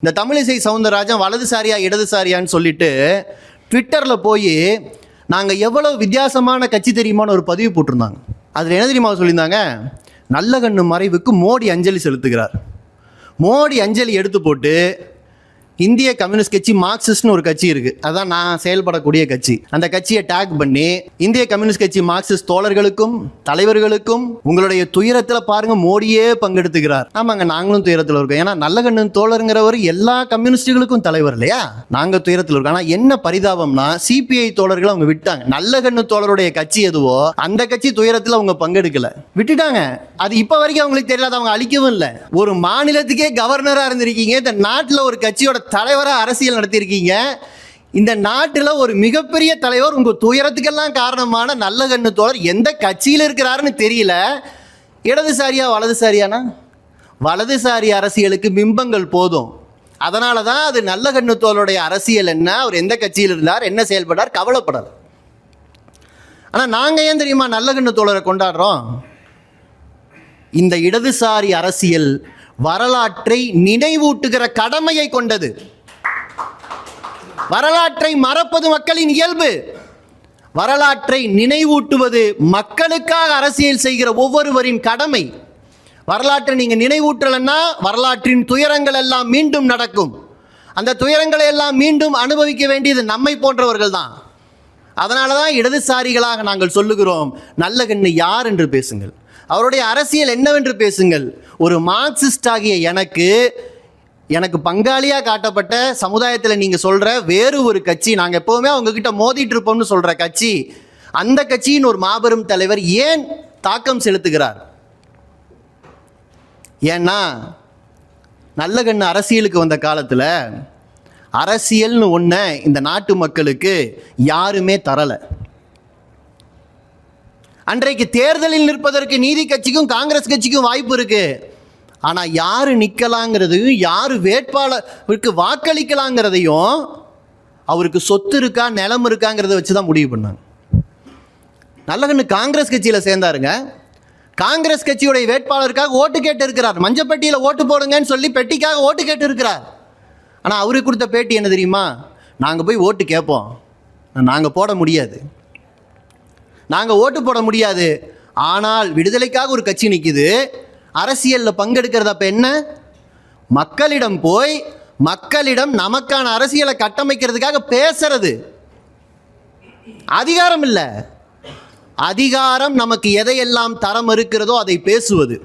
இந்த தமிழிசை சவுந்தரராஜன் வலதுசாரியா இடதுசாரியான்னு சொல்லிட்டு ட்விட்டரில் போய் நாங்கள் எவ்வளோ வித்தியாசமான கட்சி தெரியுமான்னு ஒரு பதிவு போட்டிருந்தாங்க. அதில் என்ன தெரியுமா சொல்லியிருந்தாங்க, நல்ல கண்ணு மறைவுக்கு மோடி அஞ்சலி செலுத்துகிறார். மோடி அஞ்சலி எடுத்து போட்டு இந்திய கம்யூனிஸ்ட் கட்சி மார்க்சிஸ்ட்னு ஒரு கட்சி இருக்குது, அதான் நான் செயல்படக்கூடிய கட்சி, அந்த கட்சியை டேக் பண்ணி இந்திய கம்யூனிஸ்ட் கட்சி மார்க்சிஸ்ட் தோழர்களுக்கும் தலைவர்களுக்கும் உங்களுடைய துயரத்தில் பாருங்க மோடியே பங்கெடுத்துக்கிறார். ஆமாங்க, நாங்களும் துயரத்தில் இருக்கோம். ஏன்னா நல்ல கண்ணன் தோழருங்கிறவர் எல்லா கம்யூனிஸ்டுகளுக்கும் தலைவர் இல்லையா, நாங்கள் துயரத்தில் இருக்கோம். ஆனால் என்ன பரிதாபம்னா சிபிஐ தோழர்கள் அவங்க விட்டாங்க. நல்ல கண்ணு தோழருடைய கட்சி எதுவோ அந்த கட்சி துயரத்தில் அவங்க பங்கெடுக்கல, விட்டுட்டாங்க. அது இப்போ வரைக்கும் அவங்களுக்கு தெரியல, அவங்க அழிக்கவும் இல்லை. ஒரு மாநிலத்துக்கே கவர்னராக இருந்திருக்கீங்க, இந்த நாட்டில் ஒரு கட்சியோட தலைவராக அரசியல் நடத்தியிருக்கீங்க. இந்த நாட்டில் ஒரு மிகப்பெரிய தலைவர், உங்க துயரத்துக்கெல்லாம் காரணமான நல்ல கண்ணு தோழர் எந்த கட்சியில் இருக்கிறாருன்னு தெரியல. இடதுசாரியா வலதுசாரியானா, வலதுசாரி அரசியலுக்கு பிம்பங்கள் போதும். அதனால தான் அது நல்ல கண்ணு தோழருடைய அரசியல் என்ன, அவர் எந்த கட்சியில் இருந்தார், என்ன செயல்பட்டார் கவலைப்படலை. ஆனால் நாங்கள் ஏன் தெரியுமா நல்ல கண்ணு தோழரை கொண்டாடுறோம்? இந்த இடதுசாரி அரசியல் வரலாற்றை நினைவூட்டுகிற கடமையை கொண்டது. வரலாற்றை மறப்பது மக்களின் இயல்பு. வரலாற்றை நினைவூட்டுவது மக்களுக்காக அரசியல் செய்கிற ஒவ்வொருவரின் கடமை. வரலாற்றை நீங்க நினைவூட்டலன்னா வரலாற்றின் துயரங்கள் எல்லாம் மீண்டும் நடக்கும். அந்த துயரங்களை எல்லாம் மீண்டும் அனுபவிக்க வேண்டியது நம்மை போன்றவர்கள் தான். அதனால தான் இடதுசாரிகளாக நாங்கள் சொல்லுகிறோம், நல்ல கண்ணு யார் என்று பேசுங்கள், அவருடைய அரசியல் என்னவென்று பேசுங்கள். ஒரு மார்க்சிஸ்ட் ஆகிய எனக்கு பங்காளியாக காட்டப்பட்ட சமுதாயத்தில் நீங்கள் சொல்கிற வேறு ஒரு கட்சி, நாங்கள் எப்போவுமே அவங்கக்கிட்ட மோதிட்டு இருப்போம்னு சொல்கிற கட்சி, அந்த கட்சியின் ஒரு மாபெரும் தலைவர் ஏன் தாக்கம் செலுத்துகிறார்? ஏன்னா நல்ல கண்ணு அரசியலுக்கு வந்த காலத்தில் அரசியல்னு ஒன்றை இந்த நாட்டு மக்களுக்கு யாருமே தரலை. அன்றைக்கு தேர்தலில் நிற்பதற்கு நீதி கட்சிக்கும் காங்கிரஸ் கட்சிக்கும் வாய்ப்பு இருக்கு. ஆனால் யார் நிற்கலாங்கிறதையும் யார் வேட்பாளருக்கு வாக்களிக்கலாங்கிறதையும் அவருக்கு சொத்து இருக்கா நிலம் இருக்காங்கிறத வச்சு தான் முடிவு பண்ணாங்க. நல்ல கண்ணு காங்கிரஸ் கட்சியில் சேர்ந்தாருங்க. காங்கிரஸ் கட்சியுடைய வேட்பாளருக்காக ஓட்டு கேட்டு இருக்கிறார். மஞ்சப்பட்டியில் ஓட்டு போடுங்கன்னு சொல்லி பெட்டிக்காக ஓட்டு கேட்டு இருக்கிறார். ஆனால் அவருக்கு கொடுத்த பேட்டி என்ன தெரியுமா, நாங்கள் போய் ஓட்டு கேட்போம், நாங்கள் போட முடியாது, நாங்கள் ஓட்டு போட முடியாது. ஆனால் விடுதலைக்காக ஒரு கட்சி நிற்குது, அரசியலில் பங்கெடுக்கிறது. அப்போ என்ன, மக்களிடம் போய் மக்களிடம் நமக்கான அரசியலை கட்டமைக்கிறதுக்காக பேசுறது. அதிகாரம் இல்லை, அதிகாரம் நமக்கு எதையெல்லாம் தரம் இருக்கிறதோ அதை பேசுவது.